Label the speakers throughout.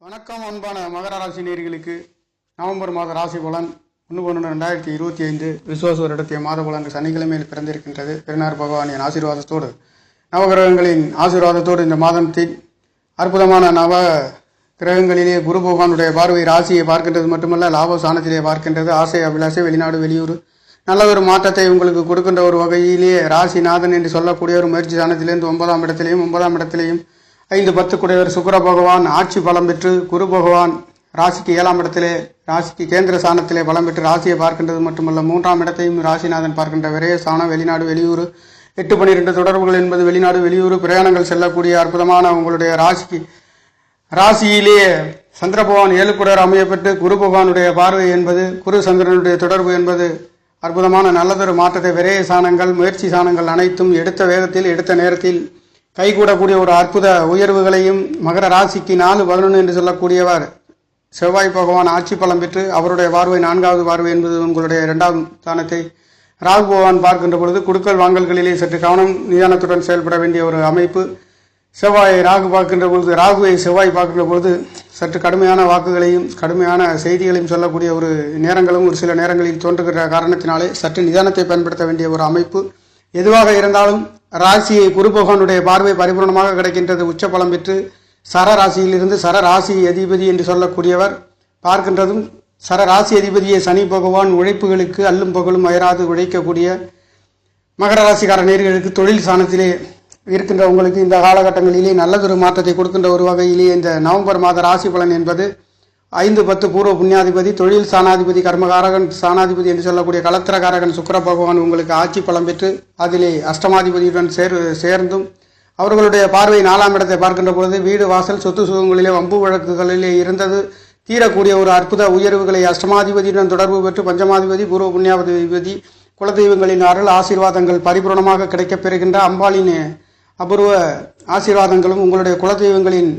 Speaker 1: வணக்கம் அன்பான மகர ராசி நேயர்களுக்கு நவம்பர் மாத ராசி பலன் 1/1/2025 விசுவாச வருடத்திய மாத பலன் சனிக்கிழமையில் பிறந்திருக்கின்றது. பெருநார் பகவானின் ஆசீர்வாதத்தோடு நவகிரகங்களின் ஆசீர்வாதத்தோடு இந்த மாதத்தில் அற்புதமான நவ கிரகங்களிலே குரு பகவானுடைய பார்வை ராசியை பார்க்கின்றது மட்டுமல்ல, லாபஸ்தானத்திலே பார்க்கின்றது. ஆசை அபிலாசை வெளிநாடு வெளியூர் நல்ல ஒரு மாற்றத்தை உங்களுக்கு கொடுக்கின்ற ஒரு வகையிலேயே ராசிநாதன் என்று சொல்லக்கூடிய ஒரு முயற்சி ஸ்தானத்திலிருந்து 9ஆம் இடத்திலேயும் 5, 10 குடையவர் சுக்கிர பகவான் ஆட்சி பலம் பெற்று குரு பகவான் ராசிக்கு 7ஆம் இடத்திலே ராசிக்கு கேந்திர ஸ்தானத்திலே பலம் பெற்று ராசியை பார்க்கின்றது மட்டுமல்ல, 3ஆம் இடத்தையும் ராசிநாதன் பார்க்கின்ற விரைய ஸ்தானம் வெளிநாடு வெளியூர் 8-12 தொடர்புகள் என்பது வெளிநாடு வெளியூர் பிரயாணங்கள் செல்லக்கூடிய அற்புதமான உங்களுடைய ராசியிலேயே சந்திர பகவான் 7 குடையர் அமையப்பட்டு குரு பகவானுடைய பார்வை என்பது குரு சந்திரனுடைய தொடர்பு என்பது அற்புதமான நல்லதொரு மாற்றத்தை விரைய சாணங்கள் முயற்சி சாணங்கள் அனைத்தும் எடுத்த வேகத்தில் எடுத்த நேரத்தில் கைகூடக்கூடிய ஒரு அற்புத உயர்வுகளையும் மகர ராசிக்கு 4-11 என்று சொல்லக்கூடியவர் செவ்வாய் பகவான் ஆட்சி பலம் பெற்று அவருடைய பார்வை 4வது பார்வை என்பது உங்களுடைய 2ஆம் ஸ்தானத்தை ராகு பகவான் பார்க்கின்ற பொழுது குடுக்கல் வாங்கல்களிலே சற்று கவனம் நிதானத்துடன் செயல்பட வேண்டிய ஒரு அமைப்பு. செவ்வாயை ராகு பார்க்கின்ற பொழுது ராகுவை செவ்வாய் பார்க்கின்ற பொழுது சற்று கடுமையான வாக்குகளையும் கடுமையான செய்திகளையும் சொல்லக்கூடிய ஒரு நேரங்களும் ஒரு சில நேரங்களில் தோன்றுகிற காரணத்தினாலே சற்று நிதானத்தை பயன்படுத்த வேண்டிய ஒரு அமைப்பு. எதுவாக இருந்தாலும் ராசியை குரு பகவானுடைய பார்வை பரிபூர்ணமாக கிடைக்கின்றது. உச்ச பலம் பெற்று சர ராசியிலிருந்து சர ராசி அதிபதி என்று சொல்லக்கூடியவர் பார்க்கின்றதும் சர ராசி அதிபதியை சனி பகவான் உழைப்புகளுக்கு அல்லும் பகலும் அயராது உழைக்கக்கூடிய மகர ராசிக்கார நேயர்களுக்கு தொழில் ஸ்தானத்திலே இருக்கின்ற உங்களுக்கு இந்த காலகட்டங்களிலே நல்லதொரு மாற்றத்தை கொடுக்கின்ற ஒரு வகையிலே இந்த நவம்பர் மாத ராசி பலன் என்பது 5, 10 பூர்வ புண்ணியாதிபதி தொழில் ஸ்தானாதிபதி கர்மகாரகன் ஸ்தானாதிபதி என்று சொல்லக்கூடிய கலத்திரகாரகன் சுக்கிர பகவான் உங்களுக்கு ஆட்சி பலம் பெற்று அதிலே அஷ்டமாதிபதியுடன் சேர்ந்தும் அவர்களுடைய பார்வை 4ஆம் இடத்தை பார்க்கின்ற பொழுது வீடு வாசல் சொத்து சுகங்களிலே வம்பு வழக்குகளிலே இருந்தது தீரக்கூடிய ஒரு அற்புத உயர்வுகளை அஷ்டமாதிபதியுடன் தொடர்பு பெற்று பஞ்சமாதிபதி பூர்வ புண்ணியாதிபதி குலதெய்வங்களின் அருள் ஆசீர்வாதங்கள் பரிபூர்ணமாக கிடைக்கப் பெறுகின்ற அம்பாளின் அபூர்வ ஆசீர்வாதங்களும் உங்களுடைய குலதெய்வங்களின்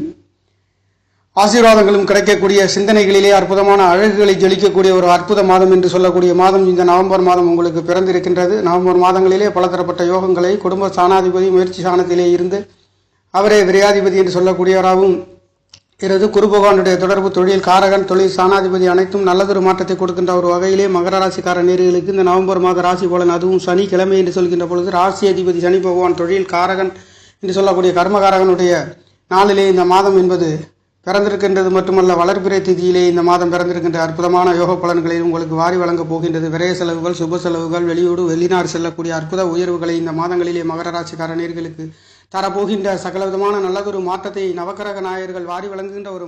Speaker 1: ஆசீர்வாதங்களும் கிடைக்கக்கூடிய சிந்தனைகளிலே அற்புதமான அழகுகளை ஜொலிக்கக்கூடிய ஒரு அற்புத மாதம் என்று சொல்லக்கூடிய மாதம் இந்த நவம்பர் மாதம் உங்களுக்கு பிறந்திருக்கின்றது. நவம்பர் மாதங்களிலே பலதரப்பட்ட யோகங்களை குடும்ப ஸ்தானாதிபதி முயற்சி ஸ்தானத்திலே இருந்து அவரே விரையாதிபதி என்று சொல்லக்கூடியவராகவும் இருந்து குரு பகவானுடைய தொடர்பு தொழில் காரகன் தொழில் ஸ்தானாதிபதி அனைத்தும் நல்லதொரு மாற்றத்தை கொடுக்கின்ற ஒரு வகையிலே மகர ராசிக்கார நேயர்களுக்கு இந்த நவம்பர் மாத ராசி பலன் அதுவும் சனிக்கிழமை என்று சொல்கின்ற பொழுது ராசி அதிபதி சனி பகவான் தொழில் காரகன் என்று சொல்லக்கூடிய கர்மகாரகனுடைய நாளிலே இந்த மாதம் என்பது பிறந்திருக்கின்றது மட்டுமல்ல, வளர்பிறை திதியிலே இந்த மாதம் பிறந்திருக்கின்ற அற்புதமான யோக பலன்களை உங்களுக்கு வாரி வழங்கப் போகின்றது. விரைய செலவுகள் சுப செலவுகள் வெளியூடு வெளிநாடு செல்லக்கூடிய அற்புத உயர்வுகளை இந்த மாதங்களிலே மகர ராசிக்கார நேயர்களுக்கு தரப்போகின்ற சகல விதமான நல்லதொரு மாற்றத்தை நவக்கிரக நாயகர்கள் வாரி வழங்குகின்ற ஒரு